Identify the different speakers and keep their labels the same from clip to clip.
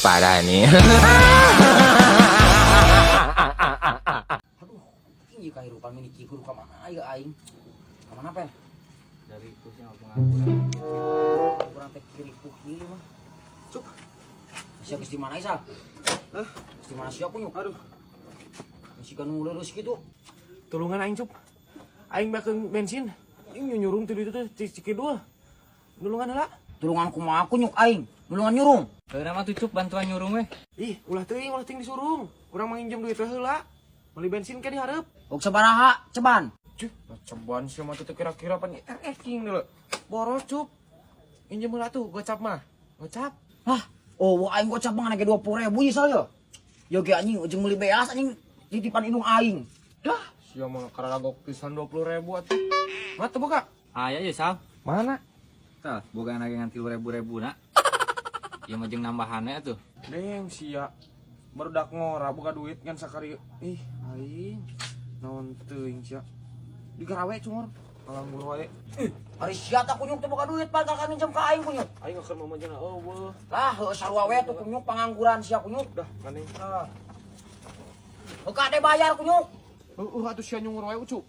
Speaker 1: parah nih.
Speaker 2: Aduh, ini kehidupan ini kikur ke mana ayo aing? Ke mana pen?
Speaker 3: Dari kusnya pengangguran.
Speaker 2: Kurang teh kiri kiri mah. Cuk. Siapa di mana Isal? Hah? Di mana siapa nyuk?
Speaker 3: Aduh,
Speaker 2: Masih kan lurus gitu.
Speaker 3: tulungan aing cup. Aing bakal bensin. Aing nyurung tadi itu ciki dua. Tulungan heula.
Speaker 2: Tulungan kumaha aku nyuk aing. Tulungan nyurung.
Speaker 4: Nama tuh Cup bantuan nyurung weh.
Speaker 3: Ih, ulah teuing disurung. Urang manginjem duit teh heula. Beli bensin ke dihareup.
Speaker 2: Uk sabaraha ceban.
Speaker 3: Cup, ceban sih mah teh kira-kira pan king dulu. Boros cup. Injem heula tuh gocap mah. Gocap.
Speaker 2: Hah? Oh, aing gocap mah nage 20.000 Isal ya. Yo ge anjing ujung beli beas anjing titipan indung aing. Dah,
Speaker 3: Sia mah karagok pisan 20.000 atuh. Mah teu boga.
Speaker 4: Aya ya Sal.
Speaker 3: Mana?
Speaker 4: Tah, boga nage ngan 3.000 nak. Ya mah jeung nambahannya tuh.
Speaker 3: Deng sia. Barudak ngora boga duit ngan sakari. Ih, aing. Naon teuing sia. Digarawe cungor. Kalanggur wae.
Speaker 2: ari sia tah kunyuk teh boga duit bakal ka minjem ka aing kunyuk.
Speaker 3: Aing akan mamajana eueuh.
Speaker 2: Lah, heuh sarua we tuh kunyuk pangangguran sia kunyuk.
Speaker 3: Dah, kaneng.
Speaker 2: Nah. Oke, ade bayar kunyuk.
Speaker 3: Atuh sia nyungur wae ucu.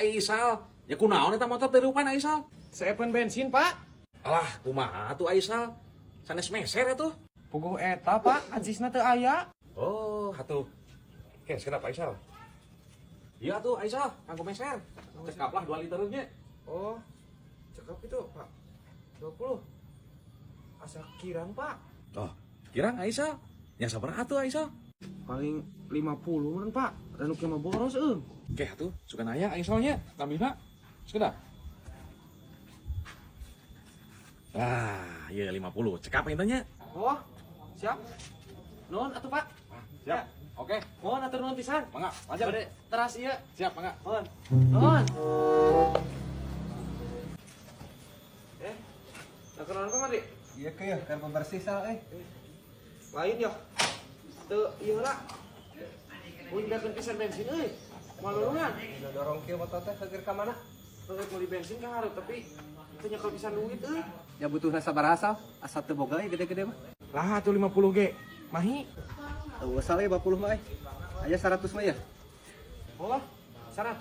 Speaker 5: Aisal, ya kunaon eta motor teurupan Aisal?
Speaker 3: Seepen bensin, Pak.
Speaker 5: Alah, kumaha tuh Aisal? Sanes meser atuh.
Speaker 3: Puguh eta, Pak. Ajisna teu aya.
Speaker 5: Oh, atuh. Kes kenapa Aisal? Iya tuh Aisal, kanggo meser. Cekap lah 2 liternya.
Speaker 3: Oh, cakep itu, Pak. 20. Asa kirang, Pak.
Speaker 5: Oh, kirang Aisal. Ya sabaraha tuh Aisal?
Speaker 3: Paling 50 meureun, Pak. Ranu kieu mah boros,
Speaker 5: Oke, atuh, suka naya Aisalnya. Tambihna. Sudah. Ah, iya 50. Cekap intanya.
Speaker 3: Oh, siap. Nuhun atuh, Pak.
Speaker 5: Siap. Oke.
Speaker 3: Mohon atur nuhun pisan.
Speaker 5: Mangga, lanjut.
Speaker 3: Bade teras ieu.
Speaker 5: Siap, mangga.
Speaker 3: Nuhun. Nuhun. Nakeun apa, Mari?
Speaker 6: Iya ke ya, kan pembersih sal
Speaker 3: Lain ya. Teu ieu heula. Mun biarkeun pisan bensin euy. Malulungan.
Speaker 6: Udah dorong kieu motor teh keur ka mana?
Speaker 3: Terus beli bensin ka hareup tapi teu nyekel pisan duit euy.
Speaker 6: Ya butuh sabaraha sal, asal teu boga gede-gede mah.
Speaker 3: Lah atuh 50 ge. Mahi.
Speaker 6: Teu sal 50 mah aya 100 mah ya.
Speaker 3: Oh, 100.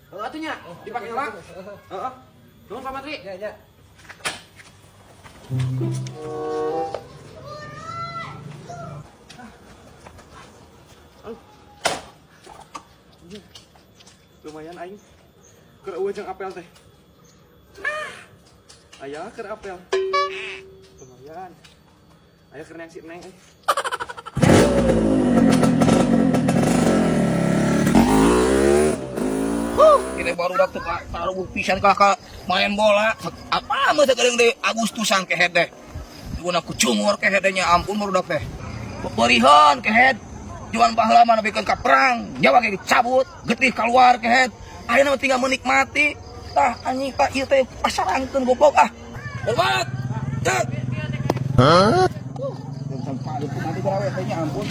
Speaker 3: Heuh atuh nya, dipake heula. Heeh. Nuhun Pak Matri.
Speaker 6: Ya ya.
Speaker 3: Lumayan aing. Keur eueuh jeung apel teh. Aya keur apel. Lumayan. Aya keur neng si Neng
Speaker 2: Kita baru dak teu taruh pisan ka main bola. Apa mah teh kadang di Agustusan kehead teh. Guna kucumur kehead nya ampun baru dak teh. Berihan kehead. Juan baheula mah nebikeun ka perang. Nyawa ge dicabut, getih keluar kehead. Ayeuna mah tinggal menikmati. Tah anjing Pak ieu teh pasarangkeun goblok ah. Hormat. Cek. Hah? Sampai itu nanti garawe teh nya ampun.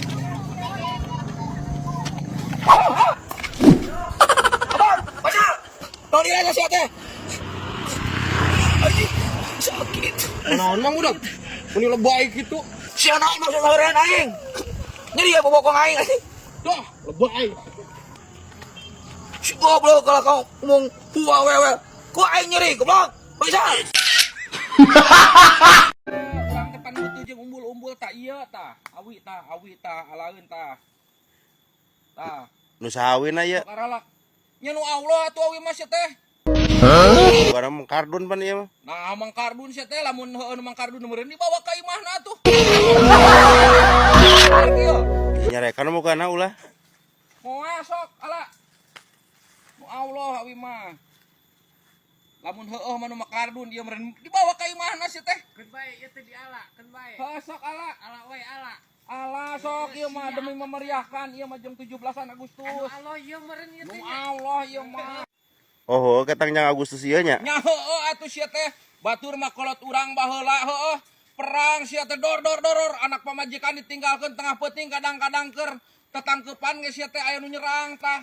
Speaker 2: Nau dia aja teh. Anjing sakit.
Speaker 3: naon mang udah. Mun lebay gitu.
Speaker 2: Si anak maksud saeureun aing. Jadi ya bobokong aing anjing.
Speaker 3: Dah, lebay.
Speaker 2: Si goblok kalau kau ngomong tua wewe. Ku aing nyeri goblok. Bisa.
Speaker 4: Urang depan butuh jeung umbul-umbul tah ieu tah. Awi tah alaeun tah. Tah,
Speaker 7: Nu sahawin aya.
Speaker 4: karala. Nya nu Allah atuh awi mah sia teh.
Speaker 7: Barang mengkardun pan ieu mah.
Speaker 4: Nah, Mang Kardun sia teh lamun heueuh Mang Kardun meureun dibawa ka imahna atuh.
Speaker 7: Nyarekan mukana ulah.
Speaker 4: Moal sok ala. Nu Allah awi mah. Lamun heueuh mah nu Mang Kardun ieu meureun dibawa ka imahna sia teh.
Speaker 6: Keun bae ieu teh diala, keun bae.
Speaker 4: Heuh sok ala.
Speaker 6: Ala we ala.
Speaker 4: Allah sok ieu mah demi memeriahkan ieu mah jeung 17-an Agustus.
Speaker 6: Allah ieu meureun ieu
Speaker 4: Nu
Speaker 6: teh.
Speaker 4: Allah ieu mah.
Speaker 7: Oh, ketang jang Agustus ieu nya.
Speaker 4: Nya heueuh atuh sia teh batur mah kolot urang baheula heueuh perang sia teh dor anak pamajikan ditinggalkeun tengah peuting kadang-kadang keur tetangkeupan ge sia teh aya nu nyerang tah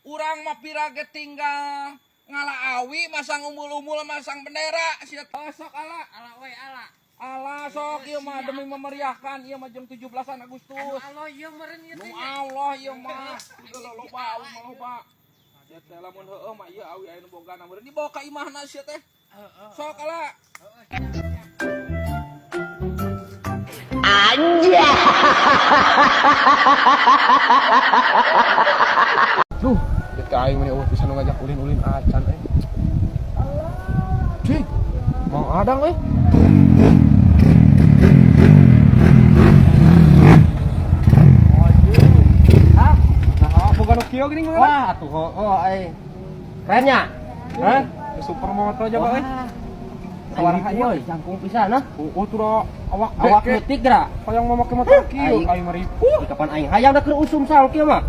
Speaker 4: Urang mah pirage tinggal ngalaawi masang umbul-umbul masang bendera sia sok ala we ala. Allah sok ieu mah demi memeriahkan ieu mah jam 17-an Agustus. Allah ieu meureun ieu teh. Allah ieu mah loba. Ya teh lamun heueuh mah ieu awi aya nu bogana meureun dibawa ka imahna sia teh. Sok ala.
Speaker 3: Duh, kita aing meni eueuh pisan ngajak ulin-ulin acan Cik, Mang Adang
Speaker 6: Hah?
Speaker 3: Nah, boga nu kieu geuning
Speaker 6: Wah, atuh kerennya. Hah?
Speaker 3: supermoto aja Pak
Speaker 6: Sawaraha ieu jangkung pisan nah.
Speaker 3: Oh, tuh awak
Speaker 6: Awak leutik geura.
Speaker 3: Hayang mau make motor kieu,
Speaker 6: Aing.
Speaker 3: aing mah
Speaker 6: Di kapan aing hayang da keur usum sal kieu mah.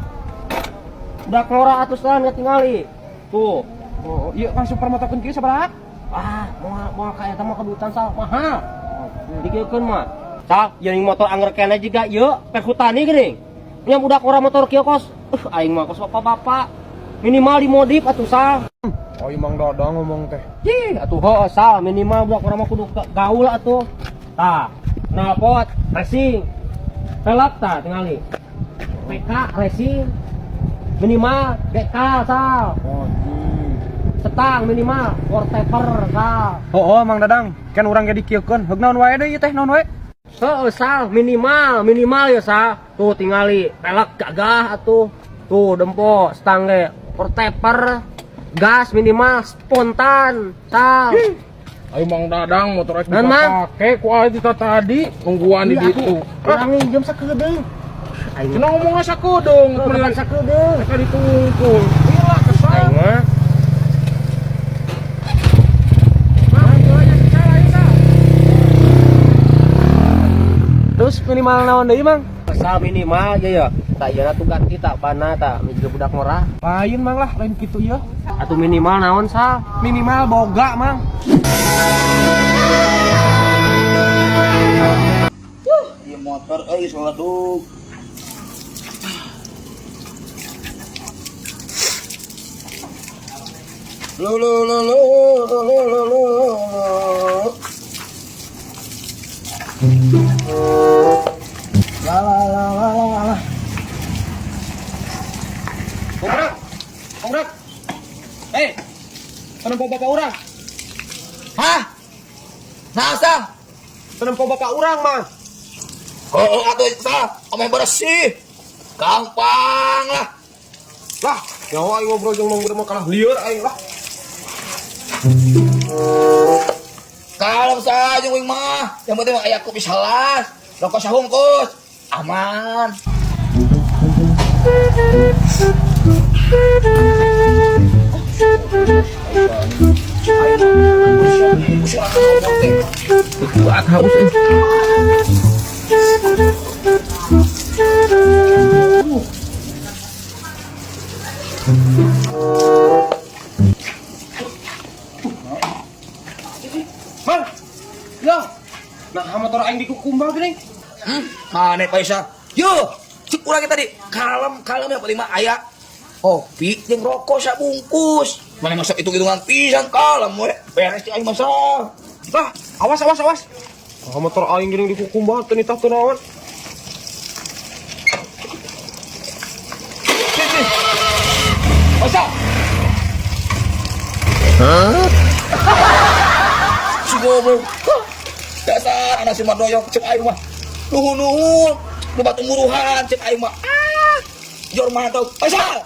Speaker 6: Udah kelora atus lan tingali. Tuh.
Speaker 3: Oh, iya kan supermoto kieu sabaraha?
Speaker 6: Moal ka eta mah kedutan sal mahal. Dikeukeun mah. Sal, jeung motor angger kene juga ieu perhutani geuning. Nya budak ora motor kieu kos. Aing mah kos bapak-bapak. Minimal dimodif atuh sal.
Speaker 3: Oh, Mang Dadang ngomong teh.
Speaker 6: Ih, atuh heuh sal minimal budak ora mah kudu gaul atuh. Tah, knalpot racing. Pelak tah tingali. PK racing. Minimal BK sal.
Speaker 3: Oh,
Speaker 6: Setang minimal portaper sal.
Speaker 3: oh, Mang Dadang, kan urang ge dikiekeun. Heug naon wae deui ieu teh, naon wae?
Speaker 6: Heuh sal minimal ya sal. Tuh tingali pelek gagah atuh. Tuh dempo setang ge portaper gas minimal spontan sal.
Speaker 3: Ayo Mang Dadang motor rek
Speaker 6: Naon, Mang?
Speaker 3: dipake ku aya kita tadi nungguan di ditu.
Speaker 6: Urang minjem sakedeung. Aing
Speaker 3: Cenah ngomong asa kudung,
Speaker 6: bukan sakedeung.
Speaker 3: ka ditungkul. Iyalah kesal.
Speaker 6: Aing mah
Speaker 3: Terus minimal naon deui, Mang?
Speaker 6: asal minimal ya. Tak ieu tugas kita bana tak miga budak murah.
Speaker 3: Lain Mang lah, lain kitu ieu.
Speaker 6: Atuh minimal naon sal?
Speaker 3: Minimal boga, Mang.
Speaker 2: Ieu motor euy saladug.
Speaker 3: Kongrak. Hei. Penempo bapak urang.
Speaker 2: Hah? Nah, Sang.
Speaker 3: Penempo bapak urang, Mang.
Speaker 2: Oh, atuh sah, omong bersih. Gampang lah.
Speaker 3: Lah, nyawa aing ngobrol jeung Mang Budi mah kalah lieur aing lah.
Speaker 2: Kalem saja wing mah. Yang penting mah aya kopi salas. Rokok sahungkus. Aman.
Speaker 3: Kuat habis Mang. Yo. Nah, motor aing dikukumbal geuning.
Speaker 2: Mana paisa? Yo, cek urang tadi. Kalem ya paling mah aya kopi jeung rokok sabungkus. Mana masak hitung-hitungan pisan kalem we. Beres aing masak.
Speaker 3: Lah, awas. Ah, motor aing geuning dikukumbal teu nitah teu naon.
Speaker 2: Masak. Si goblok. Dasar anak si Madoyong cek aing mah. Nuhun. Nu batu muruhan cek aing mah. Jor mantap. Masak.